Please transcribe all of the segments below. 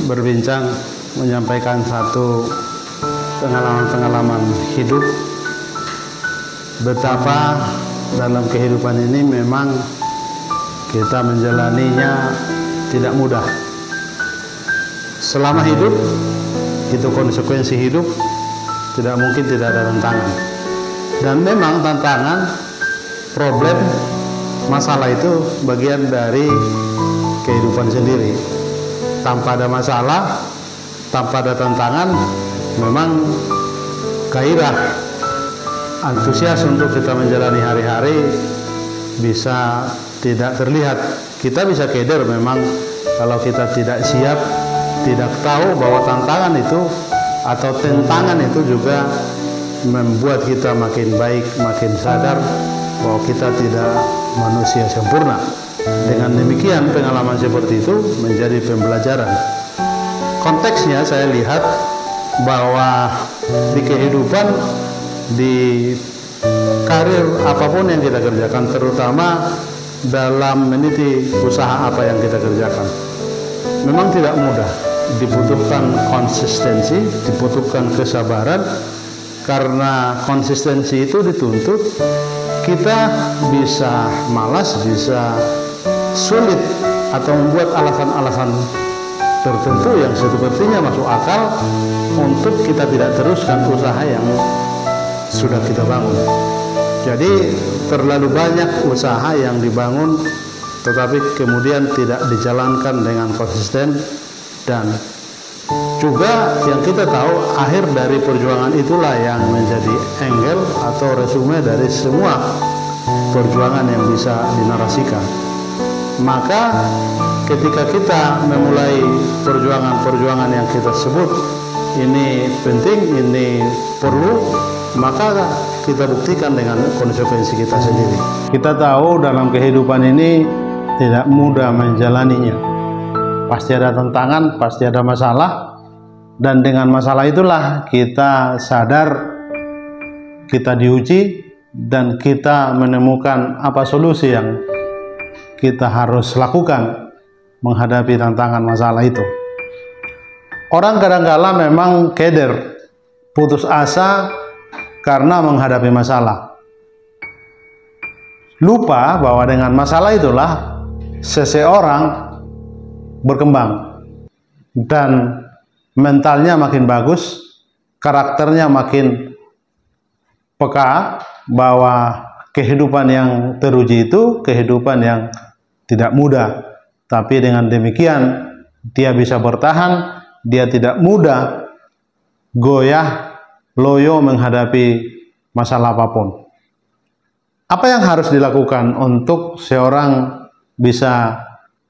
berbincang, menyampaikan satu pengalaman-pengalaman hidup, betapa dalam kehidupan ini memang kita menjalaninya tidak mudah. Selama hidup, itu konsekuensi hidup, tidak mungkin tidak ada tantangan. Dan memang tantangan, problem, masalah itu bagian dari kehidupan sendiri. Tanpa ada masalah, tanpa ada tantangan, memang gairah, antusias untuk kita menjalani hari-hari bisa tidak terlihat. Kita bisa keder memang kalau kita tidak siap, tidak tahu bahwa tantangan itu atau tentangan itu juga membuat kita makin baik, makin sadar bahwa kita tidak manusia sempurna. Dengan demikian pengalaman seperti itu menjadi pembelajaran. Konteksnya saya lihat bahwa di kehidupan, di karir apapun yang kita kerjakan, terutama dalam meniti usaha apa yang kita kerjakan, memang tidak mudah. Dibutuhkan konsistensi, dibutuhkan kesabaran, karena konsistensi itu dituntut. Kita bisa malas, bisa sulit atau membuat alasan-alasan tertentu yang sepertinya masuk akal untuk kita tidak teruskan usaha yang sudah kita bangun. Jadi terlalu banyak usaha yang dibangun tetapi kemudian tidak dijalankan dengan konsisten, dan juga yang kita tahu akhir dari perjuangan itulah yang menjadi angle atau resume dari semua perjuangan yang bisa dinarasikan. Maka ketika kita memulai perjuangan-perjuangan yang kita sebut ini penting, ini perlu, maka kita buktikan dengan konsekuensi kita sendiri. Kita tahu dalam kehidupan ini tidak mudah menjalaninya. Pasti ada tantangan, pasti ada masalah, dan dengan masalah itulah kita sadar, kita diuji, dan kita menemukan apa solusi yang kita harus lakukan menghadapi tantangan masalah itu. Orang kadang-kala memang keder, putus asa karena menghadapi masalah. Lupa bahwa dengan masalah itulah seseorang berkembang dan mentalnya makin bagus, karakternya makin peka bahwa kehidupan yang teruji itu kehidupan yang tidak mudah. Tapi dengan demikian dia bisa bertahan, dia tidak mudah goyah, loyo menghadapi masalah apapun. Apa yang harus dilakukan untuk seorang bisa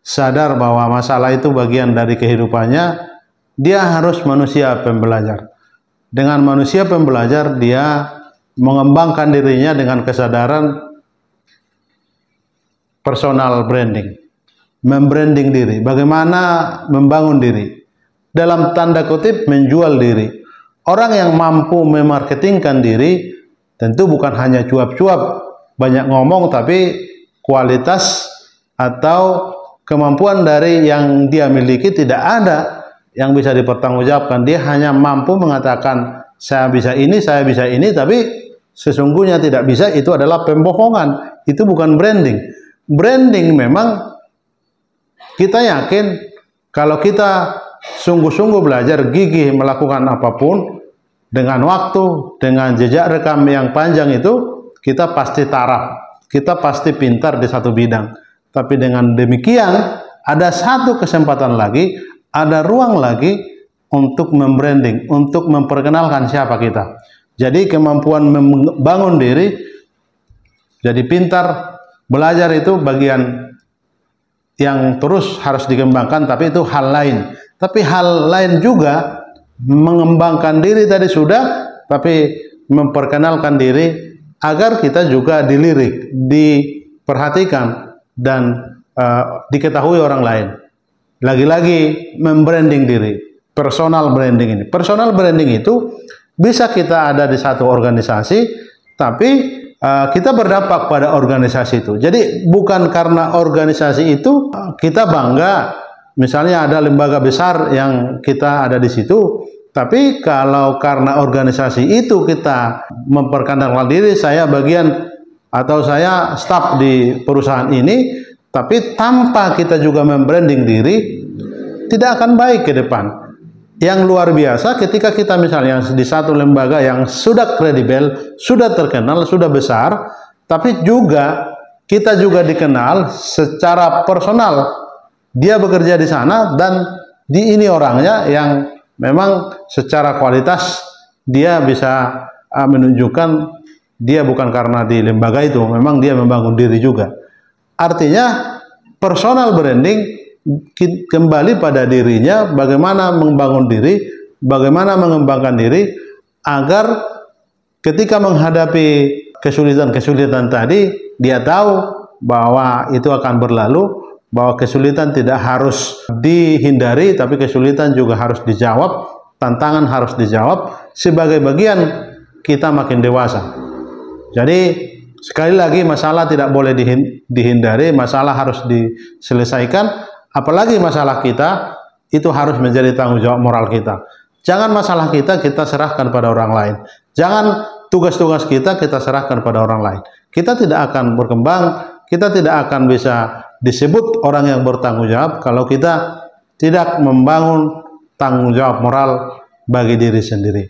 sadar bahwa masalah itu bagian dari kehidupannya? Dia harus manusia pembelajar. Dengan manusia pembelajar, dia mengembangkan dirinya dengan kesadaran personal branding, membranding diri. Bagaimana membangun diri? Dalam tanda kutip menjual diri. Orang yang mampu memarketingkan diri tentu bukan hanya cuap-cuap, banyak ngomong, tapi kualitas atau kemampuan dari yang dia miliki tidak ada yang bisa dipertanggungjawabkan. Dia hanya mampu mengatakan saya bisa ini, tapi sesungguhnya tidak bisa. Itu adalah pembohongan, itu bukan branding. Branding memang kita yakin kalau kita sungguh-sungguh belajar, gigih melakukan apapun dengan waktu, dengan jejak rekam yang panjang, itu kita pasti taraf, kita pasti pintar di satu bidang. Tapi dengan demikian ada satu kesempatan lagi, ada ruang lagi untuk membranding, untuk memperkenalkan siapa kita. Jadi kemampuan membangun diri, jadi pintar, belajar itu bagian yang terus harus dikembangkan, tapi itu hal lain. Tapi hal lain juga mengembangkan diri tadi sudah, tapi memperkenalkan diri agar kita juga dilirik, diperhatikan, dan diketahui orang lain. Lagi-lagi membranding diri, personal branding ini. Personal branding itu bisa kita ada di satu organisasi, tapi kita berdampak pada organisasi itu. Jadi bukan karena organisasi itu kita bangga misalnya ada lembaga besar yang kita ada di situ, tapi kalau karena organisasi itu kita memperkenalkan diri, saya bagian atau saya staf di perusahaan ini, tapi tanpa kita juga membranding diri, tidak akan baik ke depan. Yang luar biasa ketika kita misalnya di satu lembaga yang sudah kredibel, sudah terkenal, sudah besar, tapi juga kita juga dikenal secara personal. Dia bekerja di sana dan ini orangnya yang memang secara kualitas dia bisa menunjukkan dia bukan karena di lembaga itu, memang dia membangun diri juga. Artinya personal branding kembali pada dirinya, bagaimana membangun diri, bagaimana mengembangkan diri, agar ketika menghadapi kesulitan-kesulitan tadi, dia tahu bahwa itu akan berlalu, bahwa kesulitan tidak harus dihindari, tapi kesulitan juga harus dijawab, tantangan harus dijawab, sebagai bagian kita makin dewasa. Jadi sekali lagi, masalah tidak boleh dihindari, masalah harus diselesaikan. Apalagi masalah kita, itu harus menjadi tanggung jawab moral kita. Jangan masalah kita serahkan pada orang lain. Jangan tugas-tugas kita serahkan pada orang lain. Kita tidak akan berkembang, kita tidak akan bisa disebut orang yang bertanggung jawab kalau kita tidak membangun tanggung jawab moral bagi diri sendiri.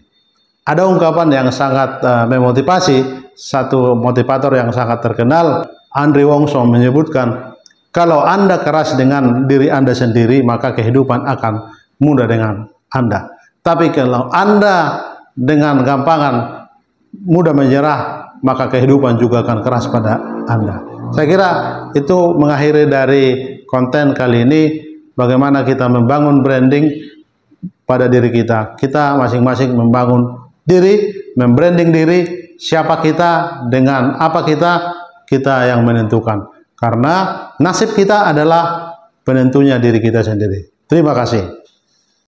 Ada ungkapan yang sangat memotivasi, satu motivator yang sangat terkenal, Andre Wongso, menyebutkan, kalau Anda keras dengan diri Anda sendiri, maka kehidupan akan mudah dengan Anda. Tapi kalau Anda dengan gampangan mudah menyerah, maka kehidupan juga akan keras pada Anda. Saya kira itu mengakhiri dari konten kali ini, bagaimana kita membangun branding pada diri kita. Kita masing-masing membangun diri, membranding diri, siapa kita, dengan apa kita yang menentukan. Karena nasib kita adalah penentunya diri kita sendiri. Terima kasih.